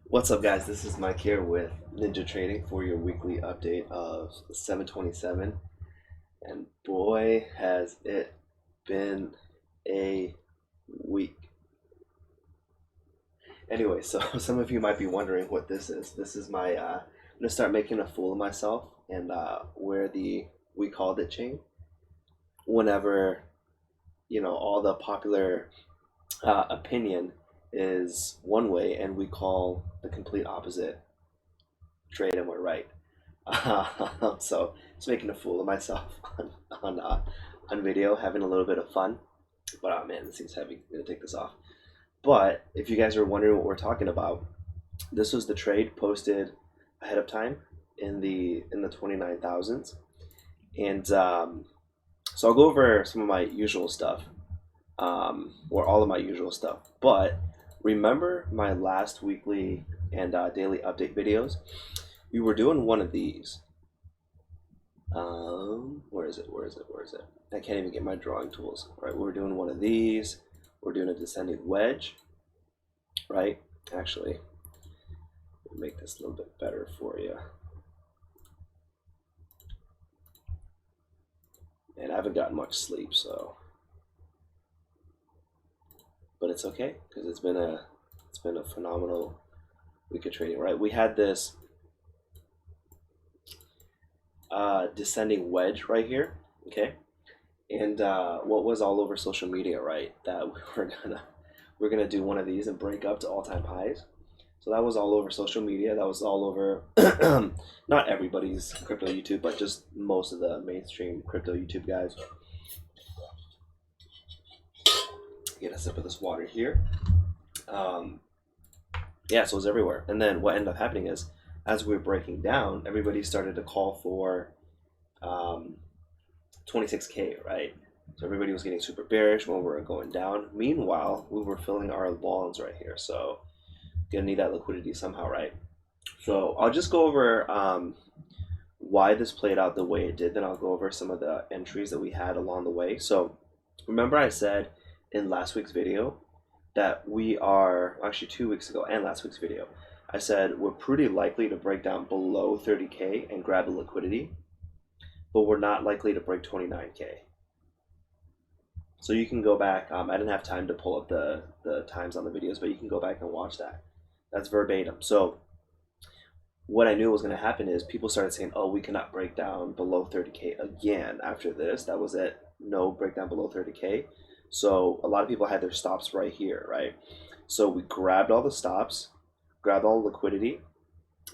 What's up, guys? This is Mike here with Ninja Trading for your weekly update of 727. And boy, has it been a week. Anyway, so some of you might be wondering what this is. This is my, I'm going to start making a fool of myself and wear the We Called It chain whenever, all the popular opinion is one way and we call the complete opposite trade and we're right. So just making a fool of myself on video, having a little bit of fun. But oh man, this thing's heavy. I'm gonna take this off. But if you guys are wondering what we're talking about, this was the trade posted ahead of time in the 29,000s, and so I'll go over some of my usual stuff, or all of my usual stuff. But remember my last weekly and daily update videos? We were doing one of these. Where is it? Where is it? Where is it? I can't even get my drawing tools. Right, we were doing one of these. We're doing a descending wedge. Right? Actually, let me make this a little bit better for you. And I haven't gotten much sleep, so, but it's okay because it's been a phenomenal week of trading. Right? We had this descending wedge right here. Okay. And what was all over social media, right? That we're gonna do one of these and break up to all-time highs. So that was all over social media. That was all over not everybody's crypto YouTube, but just most of the mainstream crypto YouTube guys. Get a sip of this water here. Yeah, so it was everywhere. And then what ended up happening is, as we were breaking down, everybody started to call for 26K, right? So everybody was getting super bearish when we were going down. Meanwhile, we were filling our longs right here. So gonna need that liquidity somehow, right? So I'll just go over why this played out the way it did. Then I'll go over some of the entries that we had along the way. So remember I said in last week's video that we are, actually 2 weeks ago and last week's video, I said we're pretty likely to break down below 30K and grab a liquidity, but we're not likely to break 29K. So you can go back, I didn't have time to pull up the times on the videos, but you can go back and watch that. That's verbatim. So what I knew was going to happen is people started saying, oh, we cannot break down below 30K again after this. That was it. No breakdown below 30K. So a lot of people had their stops right here, right? So we grabbed all the stops, grabbed all the liquidity.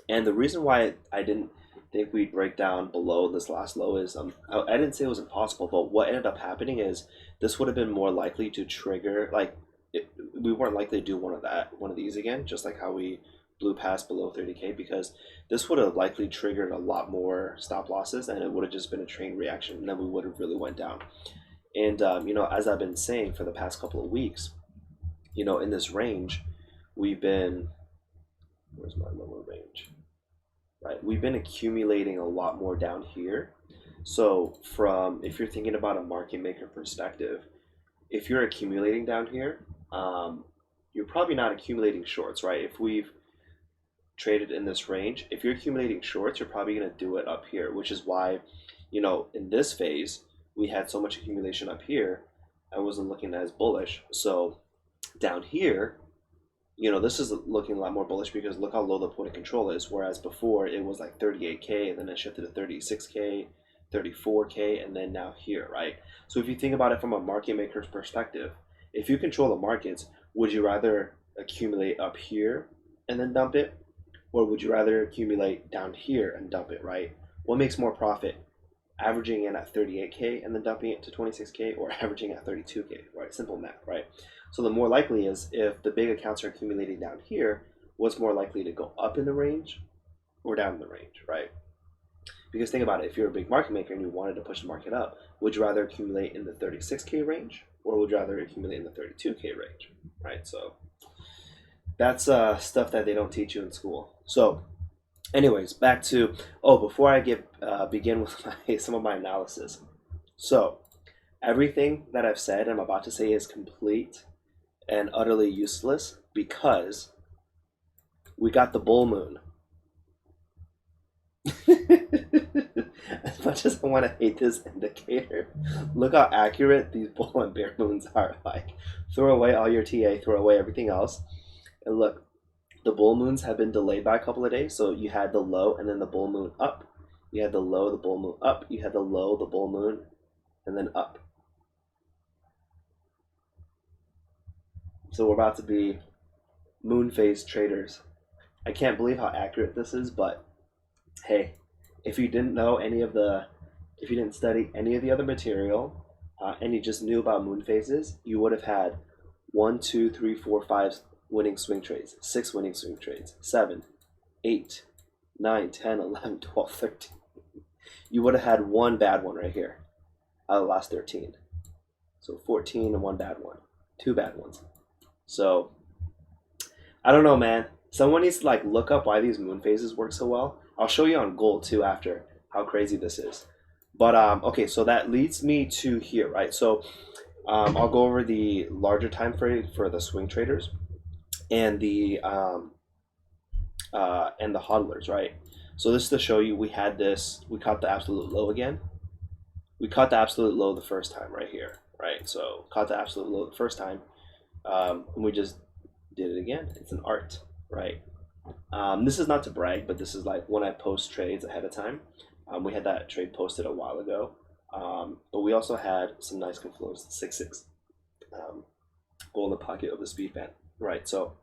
And the reason why I didn't think we'd break down below this last low is I didn't say it was impossible, but what ended up happening is this would have been more likely to trigger, like, we weren't likely to do one of these again, just like how we blew past below 30K, because this would have likely triggered a lot more stop losses and it would have just been a train reaction and then we would have really went down. And as I've been saying for the past couple of weeks, in this range, we've been, where's my lower range? Right, we've been accumulating a lot more down here. So if you're thinking about a market maker perspective, if you're accumulating down here, you're probably not accumulating shorts, right? If we've traded in this range, if you're accumulating shorts, you're probably going to do it up here, which is why, in this phase, we had so much accumulation up here. I wasn't looking as bullish. So down here, this is looking a lot more bullish because look how low the point of control is. Whereas before it was like 38K and then it shifted to 36K, 34K, and then now here, right? So if you think about it from a market maker's perspective, if you control the markets, would you rather accumulate up here and then dump it? Or would you rather accumulate down here and dump it, right? What makes more profit? Averaging in at 38K and then dumping it to 26K, or averaging at 32K, right? Simple math, right? So the more likely is, if the big accounts are accumulating down here, what's more likely to go up in the range or down in the range, right? Because think about it, if you're a big market maker and you wanted to push the market up, would you rather accumulate in the 36K range or would you rather accumulate in the 32K range, right? So that's stuff that they don't teach you in school. So anyways, back to, before I begin with some of my analysis. So everything that I've said, I'm about to say, is complete and utterly useless because we got the bull moon. As much as I want to hate this indicator, look how accurate these bull and bear moons are. Like, throw away all your TA, throw away everything else, and look, the bull moons have been delayed by a couple of days. So you had the low and then the bull moon up. You had the low, the bull moon up. You had the low, the bull moon, and then up. So we're about to be moon phase traders. I can't believe how accurate this is, but hey, if you didn't know any of the, if you didn't study any of the other material, and you just knew about moon phases, you would have had 1, 2, 3, 4, 5 winning swing trades, 6 winning swing trades, 7, 8, 9, 10, 11, 12, 13. You would have had one bad one right here out of the last 13. So 14 and one bad one, 2 bad ones. So I don't know, man. Someone needs to like look up why these moon phases work so well. I'll show you on gold too after how crazy this is. But okay, so that leads me to here, right? So I'll go over the larger time frame for the swing traders and the hodlers, right? So this is to show you we had this, we caught the absolute low again. We caught the absolute low the first time right here, right? So caught the absolute low the first time, and we just did it again. It's an art, right? This is not to brag, but this is like when I post trades ahead of time. We had that trade posted a while ago, but we also had some nice confluence, 6-6, goal in the pocket of the speed band, right? So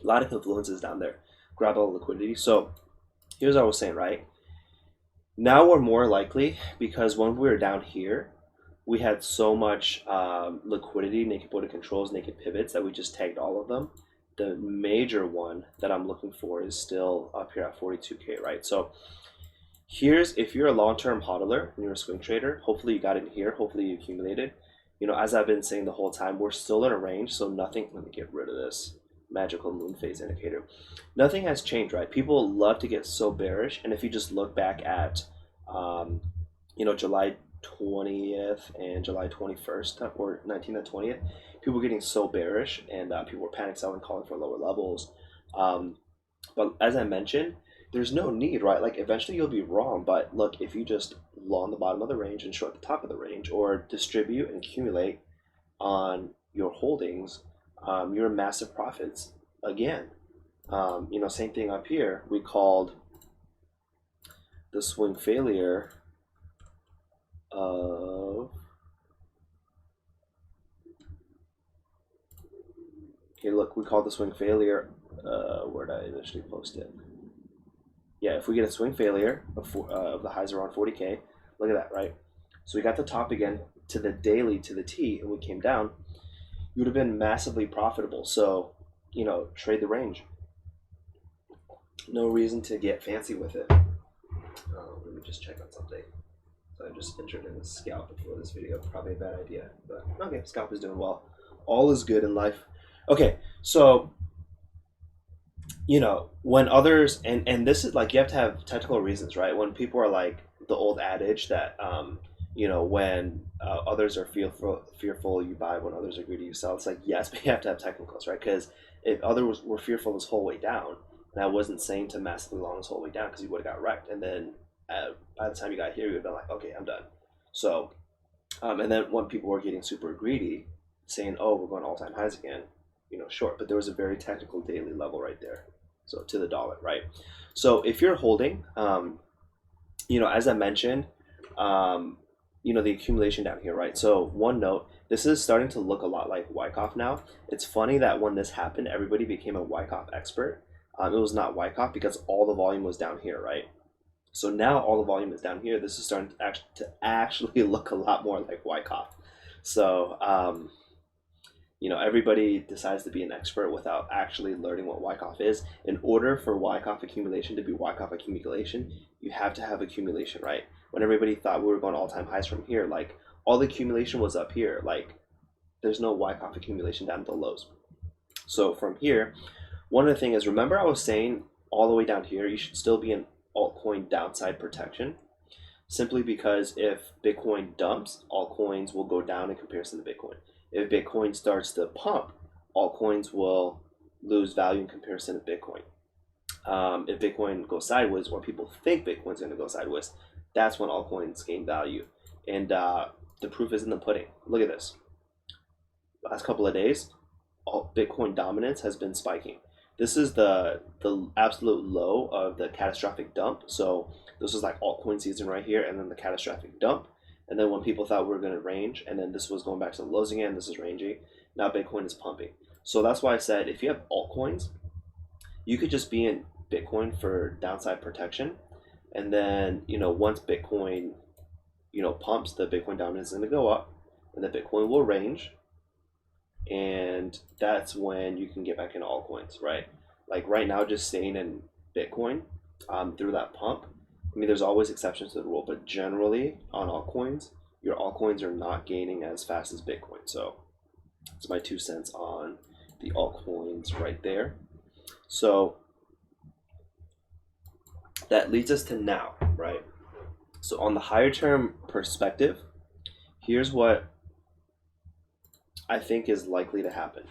a lot of confluences down there, grab all the liquidity. So here's what I was saying, right? Now we're more likely because when we were down here, we had so much liquidity, naked body controls, naked pivots that we just tagged all of them. The major one that I'm looking for is still up here at 42K, right? So here's, if you're a long-term hodler and you're a swing trader, hopefully you got in here, hopefully you accumulated. You know, as I've been saying the whole time, we're still in a range, so nothing, let me get rid of this magical moon phase indicator. Nothing has changed, right? People love to get so bearish, and if you just look back at, you know, July 20th and July 21st, or 19th and 20th, people were getting so bearish, and people were panic selling, calling for lower levels. But as I mentioned, there's no need, right? Like eventually you'll be wrong, but look, if you just long the bottom of the range and short the top of the range, or distribute and accumulate on your holdings, you're in massive profits again. You know, same thing up here. We called the swing failure of, okay, look, we called the swing failure, where did I initially post it? Yeah, if we get a swing failure of the highs around 40K, look at that, right? So we got the top again to the daily, to the T, and we came down, you would have been massively profitable. So, you know, trade the range. No reason to get fancy with it. Let me just check on something. So I just entered in a scalp before this video. Probably a bad idea, but okay, scalp is doing well. All is good in life. Okay, so, you know, when others, and this is like, you have to have technical reasons, right? When people are like the old adage that, you know, when others are fearful, you buy. When others are greedy, you sell. It's like, yes, but you have to have technicals, right? Because if others were fearful this whole way down, and I wasn't saying to massively long this whole way down, because you would have got wrecked. And then by the time you got here, you would have been like, okay, I'm done. So, and then when people were getting super greedy, saying, oh, we're going all-time highs again, you know, short. But there was a very technical daily level right there. So to the dollar, right? So if you're holding, you know, as I mentioned, you know, the accumulation down here, right? So one note, this is starting to look a lot like Wyckoff now. It's funny that when this happened, everybody became a Wyckoff expert. It was not Wyckoff because all the volume was down here, right? So now all the volume is down here. This is starting to actually look a lot more like Wyckoff. So, you know, everybody decides to be an expert without actually learning what Wyckoff is. In order for Wyckoff accumulation to be Wyckoff accumulation, you have to have accumulation, right? When everybody thought we were going all-time highs from here, like all the accumulation was up here. Like there's no Wyckoff accumulation down at the lows. So from here, one of the things is, remember I was saying all the way down here, you should still be in altcoin downside protection, simply because if Bitcoin dumps, altcoins will go down in comparison to Bitcoin. If Bitcoin starts to pump, altcoins will lose value in comparison to Bitcoin. if Bitcoin goes sideways, or people think Bitcoin's going to go sideways, that's when altcoins gain value. And the proof is in the pudding. Look at this. Last couple of days, all Bitcoin dominance has been spiking. This is the absolute low of the catastrophic dump. So this was like altcoin season right here, and then the catastrophic dump. And then when people thought we were going to range, and then this was going back to the lows again, this is ranging. Now Bitcoin is pumping. So that's why I said if you have altcoins, you could just be in Bitcoin for downside protection. And then, once Bitcoin, pumps, the Bitcoin dominance is going to go up, and the Bitcoin will range. And that's when you can get back into altcoins, right? Like right now, just staying in Bitcoin through that pump. I mean, there's always exceptions to the rule, but generally on altcoins, your altcoins are not gaining as fast as Bitcoin. So it's my 2 cents on the altcoins right there. So that leads us to now, right? So on the higher term perspective, here's what I think is likely to happen.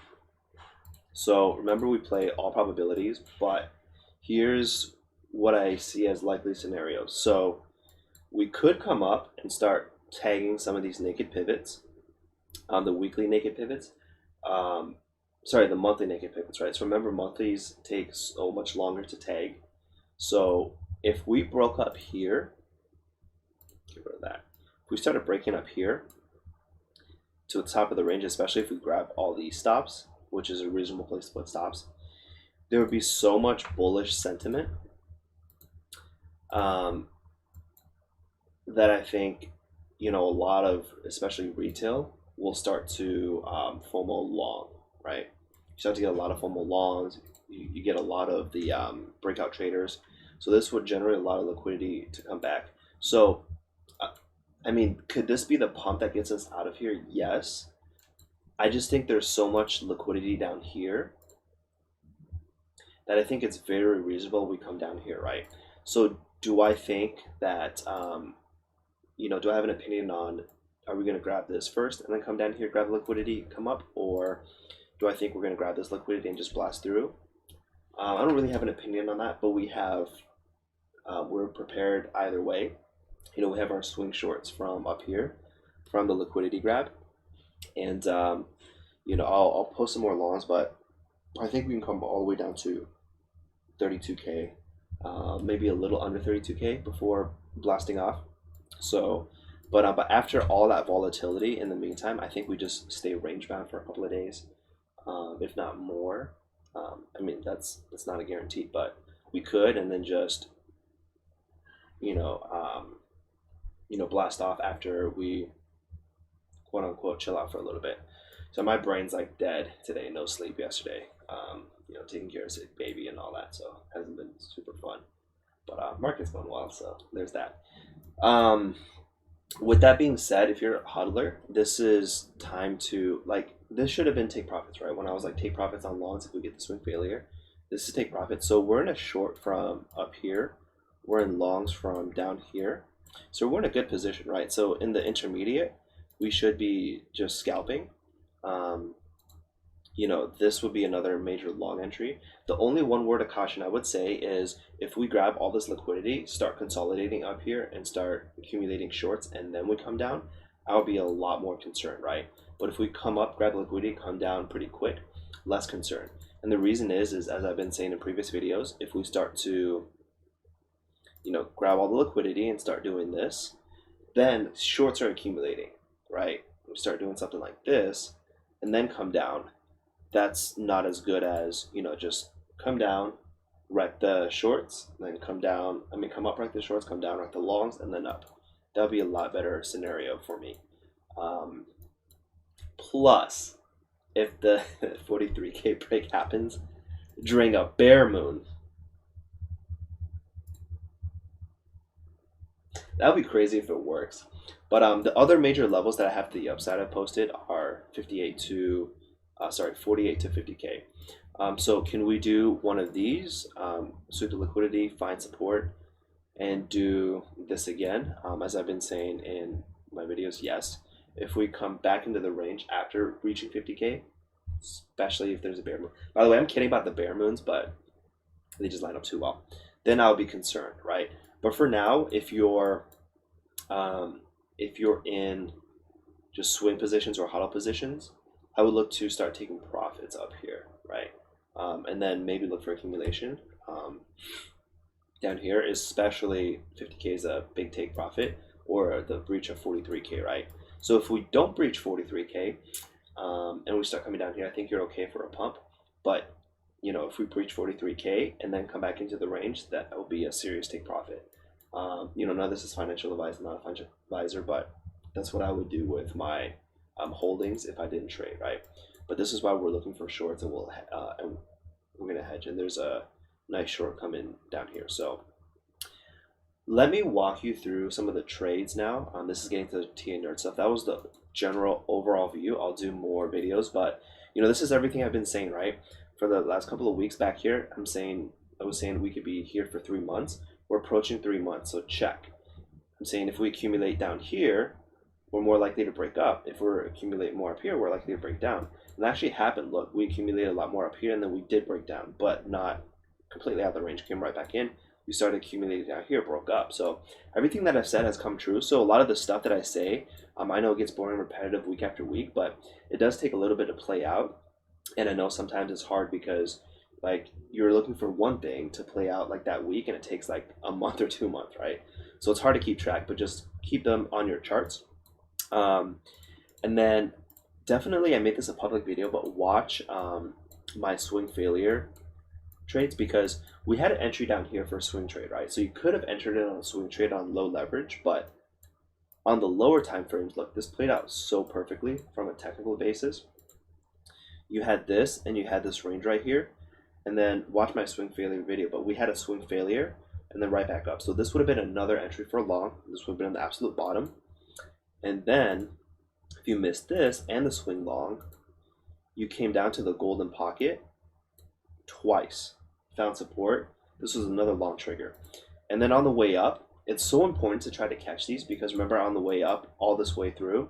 So remember, we play all probabilities, but here's what I see as likely scenarios. So we could come up and start tagging some of these naked pivots, the weekly naked pivots, the monthly naked pivots, right? So remember, monthlies take so much longer to tag. So if we broke up here, get rid of that. If we started breaking up here to the top of the range, especially if we grab all these stops, which is a reasonable place to put stops, there would be so much bullish sentiment that I think, a lot of, especially retail, will start to FOMO long, right? You start to get a lot of FOMO longs. You get a lot of the breakout traders. So this would generate a lot of liquidity to come back. So, I mean, could this be the pump that gets us out of here? Yes. I just think there's so much liquidity down here that I think it's very reasonable we come down here, right? So do I think that, do I have an opinion on, are we going to grab this first and then come down here, grab the liquidity, come up? Or do I think we're going to grab this liquidity and just blast through? I don't really have an opinion on that, but we're prepared either way. We have our swing shorts from up here, from the liquidity grab. And, I'll post some more longs, but I think we can come all the way down to 32K, maybe a little under 32K before blasting off. So, but after all that volatility, in the meantime, I think we just stay range bound for a couple of days, if not more. I mean, that's not a guarantee, but we could, and then just, blast off after we, quote unquote, chill out for a little bit. So my brain's like dead today, no sleep yesterday, taking care of sick baby and all that. So it hasn't been super fun, but market's going well. So there's that. With that being said, if you're a hodler, this is time to, this should have been take profits, right? When I was like, take profits on longs if we get the swing failure, this is take profits. So we're in a short from up here. We're in longs from down here. So we're in a good position, right? So in the intermediate, we should be just scalping. This would be another major long entry. The only one word of caution I would say is if we grab all this liquidity, start consolidating up here and start accumulating shorts, and then we come down, I would be a lot more concerned, right? But if we come up, grab liquidity, come down pretty quick, less concerned. And the reason is as I've been saying in previous videos, if we start to, grab all the liquidity and start doing this, then shorts are accumulating, right? We start doing something like this and then come down. That's not as good as, just come down, wreck the shorts, then come up, wreck the shorts, come down, wreck the longs, and then up. That would be a lot better scenario for me. Plus, if the 43K break happens during a bear moon, that would be crazy if it works. But the other major levels that I have to the upside I posted are 48 to 50K. So can we do one of these, sweep the liquidity, find support, and do this again? As I've been saying in my videos, yes. If we come back into the range after reaching 50K, especially if there's a bear moon. By the way, I'm kidding about the bear moons, but They just line up too well. Then I'll be concerned, right? But for now, if you're in just swing positions or hodl positions, I would look to start taking profits up here, right? And then maybe look for accumulation. Down here, especially 50K is a big take profit, or the breach of 43K, right? So if we don't breach 43K and we start coming down here, I think you're okay for a pump. But you know, if we breach 43K and then come back into the range, that will be a serious take profit. You know, none of this is financial advice. I'm not a financial advisor, but that's what I would do with my holdings if I didn't trade, right? But this is why we're looking for shorts, and we're gonna hedge. And there's a nice short coming down here. So let me walk you through some of the trades now. This is getting to the TA nerd stuff. That was the general overall view. I'll do more videos, but you know, this is everything I've been saying, right? For the last couple of weeks back here, I was saying we could be here for 3 months. We're approaching 3 months, so check. I'm saying if we accumulate down here, we're more likely to break up. If we accumulate more up here, we're likely to break down. And that actually happened. Look, we accumulated a lot more up here, and then we did break down, but not completely out of the range. Came right back in. We started accumulating down here, broke up. So everything that I've said has come true. So a lot of the stuff that I say, I know it gets boring, repetitive week after week, but it does take a little bit to play out. And I know sometimes it's hard because like you're looking for one thing to play out like that week, and it takes like a month or 2 months, right? So it's hard to keep track, but just keep them on your charts. And then definitely, I made this a public video, but watch my swing failure trades, because we had an entry down here for a swing trade, right? So you could have entered it on a swing trade on low leverage, but on the lower time frames, look, this played out so perfectly from a technical basis. You had this and you had this range right here, and then watch my swing failure video, but we had a swing failure and then right back up. So this would have been another entry for long. This would have been on the absolute bottom. And then if you missed this and the swing long, you came down to the golden pocket twice, found support. This was another long trigger. And then on the way up, it's so important to try to catch these, because remember on the way up, all this way through,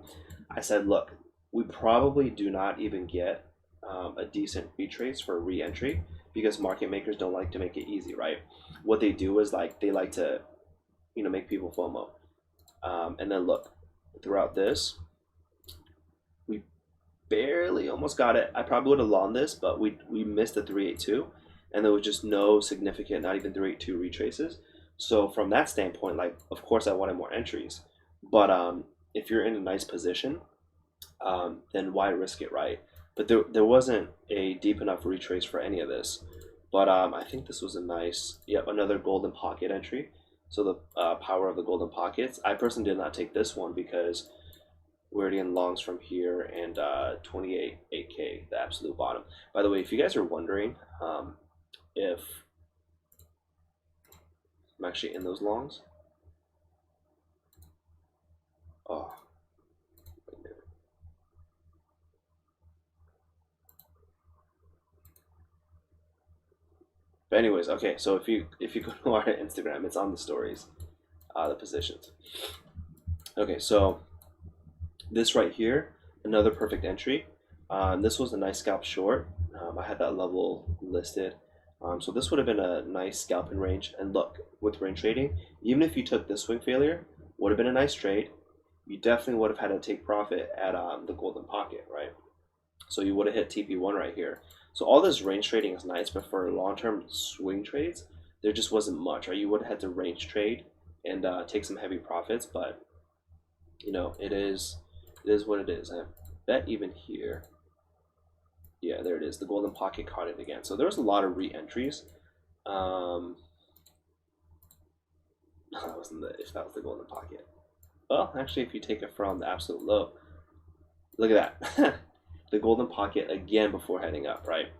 I said, look, we probably do not even get a decent retrace for re-entry, because market makers don't like to make it easy, right? What they do is like they like to, you know, make people FOMO. And then look, throughout this, we barely almost got it. I probably would have long this, but we missed the 382, and there was just no significant, not even 382 retraces. So from that standpoint, like, of course I wanted more entries, but if you're in a nice position, then why risk it, right? But there wasn't a deep enough retrace for any of this. But I think this was a nice, yep, another golden pocket entry. So the power of the golden pockets. I personally did not take this one because we're already in longs from here, and 8K, the absolute bottom. By the way, if you guys are wondering if I'm actually in those longs. Oh. But anyways, okay, so if you go to our Instagram, it's on the stories, the positions. Okay, so this right here, another perfect entry. This was a nice scalp short. I had that level listed. So this would have been a nice scalping range. And look, with range trading, even if you took this swing failure, would have been a nice trade. You definitely would have had to take profit at the golden pocket, right? So you would have hit TP1 right here. So all this range trading is nice, but for long-term swing trades, there just wasn't much, right? You would have had to range trade and take some heavy profits, but you know, it is what it is. I bet even here, yeah, there it is. The golden pocket caught it again. So there was a lot of re-entries. That wasn't if that was the golden pocket. Well, actually, if you take it from the absolute low, look at that. The golden pocket again before heading up, right?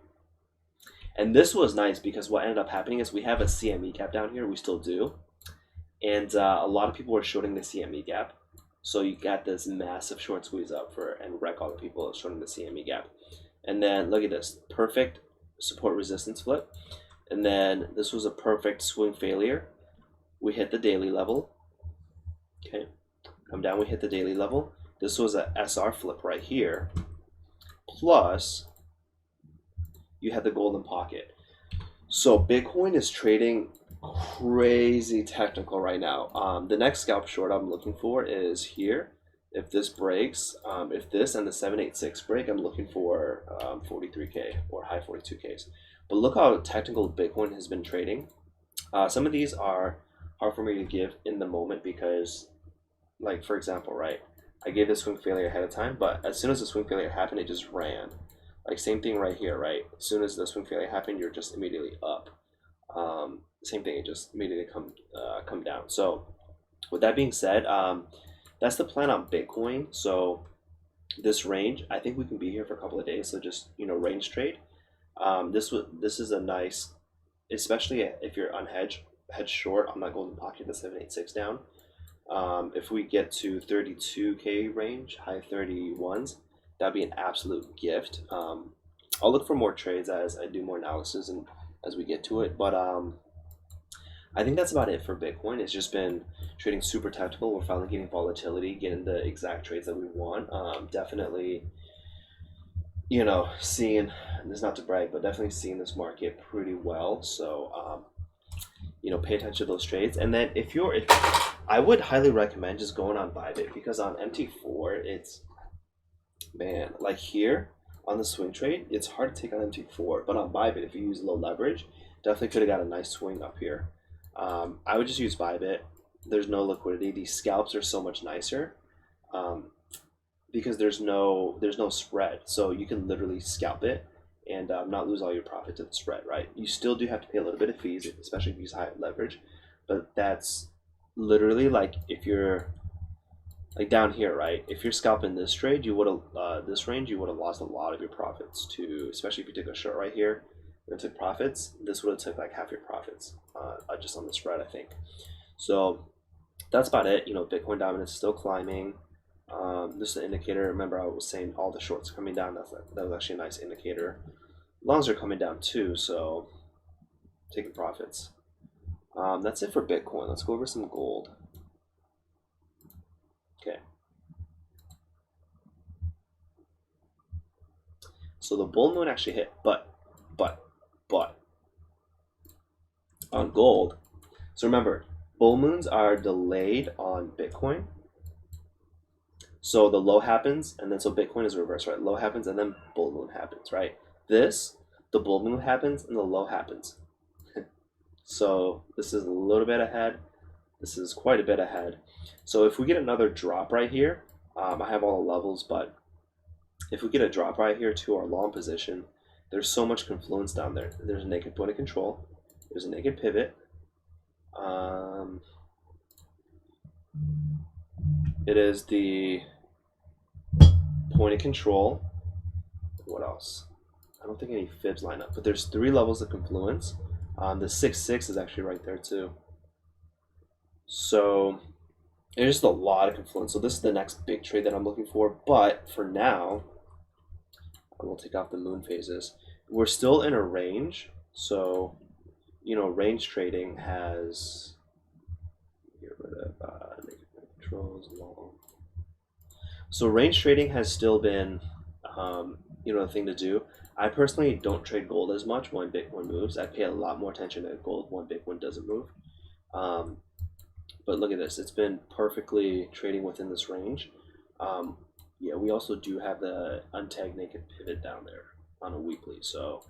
And this was nice because what ended up happening is we have a CME gap down here. We still do. And a lot of people were shorting the CME gap. So you got this massive short squeeze up and wreck all the people shorting the CME gap. And then look at this, perfect support resistance flip. And then this was a perfect swing failure. We hit the daily level. Okay, come down, we hit the daily level. This was a SR flip right here. Plus, you had the golden pocket. So Bitcoin is trading crazy technical right now. The next scalp short I'm looking for is here. If this breaks, if this and the 786 break, I'm looking for 43K or high 42Ks. But look how technical Bitcoin has been trading. Some of these are hard for me to give in the moment because, like, for example, right, I gave the swing failure ahead of time, but as soon as the swing failure happened, it just ran. Like, same thing right here, right? As soon as the swing failure happened, you're just immediately up. Same thing, it just immediately come down. So with that being said, that's the plan on Bitcoin. So this range, I think we can be here for a couple of days. So just, range trade. This is a nice, especially if you're unhedged, hedge short on that golden pocket, the 786 down. If we get to 32K range, high 31s, that'd be an absolute gift. I'll look for more trades as I do more analysis and as we get to it. But I think that's about it for Bitcoin. It's just been trading super technical. We're finally getting volatility, getting the exact trades that we want. Definitely, seeing this, not to brag, but definitely seeing this market pretty well. So, pay attention to those trades. And then if I would highly recommend just going on bybit, because on MT4, it's, man, like here on the swing trade, it's hard to take on MT4. But on bybit, if you use low leverage, definitely could have got a nice swing up here. I would just use bybit. There's no liquidity. These scalps are so much nicer because there's no spread. So you can literally scalp it and not lose all your profit to the spread, right? You still do have to pay a little bit of fees, especially if you use high leverage. But that's literally like if you're like down here, right? If you're scalping this trade, you would have this range, you would have lost a lot of your profits to, especially if you took a short right here and took profits. This would have took like half your profits just on the spread, I think. So that's about it. Bitcoin dominance is still climbing. This is an indicator. Remember, I was saying all the shorts coming down. That was actually a nice indicator. Longs are coming down too, so taking profits. That's it for Bitcoin. Let's go over some gold. Okay. So the bull moon actually hit, but on gold. So remember, bull moons are delayed on Bitcoin. So the low happens, and then so Bitcoin is reversed, right? Low happens, and then bull moon happens, right? The bull moon happens, and the low happens. So this is a little bit ahead. This is quite a bit ahead. So if we get another drop right here, I have all the levels, but if we get a drop right here to our long position, there's so much confluence down there. There's a naked point of control. There's a naked pivot. It is the point of control. What else? I don't think any fibs line up, but there's 3 levels of confluence. The 6-6 is actually right there too. So there's just a lot of confluence. So this is the next big trade that I'm looking for. But for now, I will take off the moon phases. We're still in a range. So, range trading has, get rid of naked controls long. So range trading has still been, the thing to do. I personally don't trade gold as much when Bitcoin moves. I pay a lot more attention to gold when Bitcoin doesn't move. But look at this. It's been perfectly trading within this range. Yeah, we also do have the untagged naked pivot down there on a weekly. So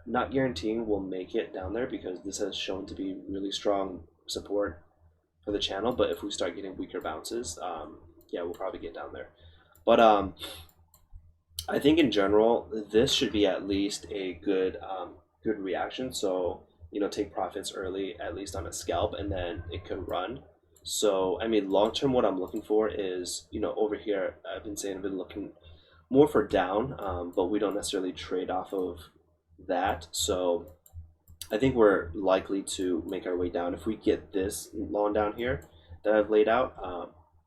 not guaranteeing we'll make it down there because this has shown to be really strong support for the channel. But if we start getting weaker bounces, yeah, we'll probably get down there. But I think in general, this should be at least a good reaction. So take profits early, at least on a scalp, and then it could run. So I mean, long term, what I'm looking for is over here. I've been looking more for down, but we don't necessarily trade off of that. So I think we're likely to make our way down. If we get this long down here that I've laid out,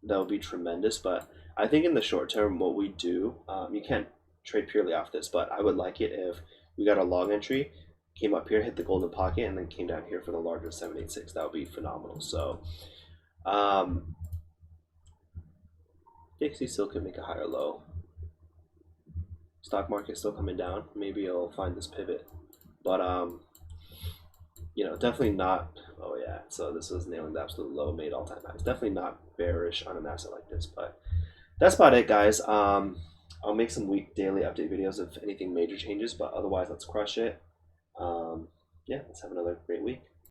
that would be tremendous. But I think in the short term, what we do, you can't trade purely off this, but I would like it if we got a long entry, came up here, hit the golden pocket, and then came down here for the larger 786. That would be phenomenal. So, Dixie still could make a higher low. Stock market still coming down. Maybe it'll find this pivot. But definitely not. Oh yeah, so this was nailing the absolute low, made all-time highs. Definitely not bearish on an asset like this, but that's about it, guys. I'll make some daily update videos if anything major changes, but otherwise, let's crush it. Yeah, let's have another great week.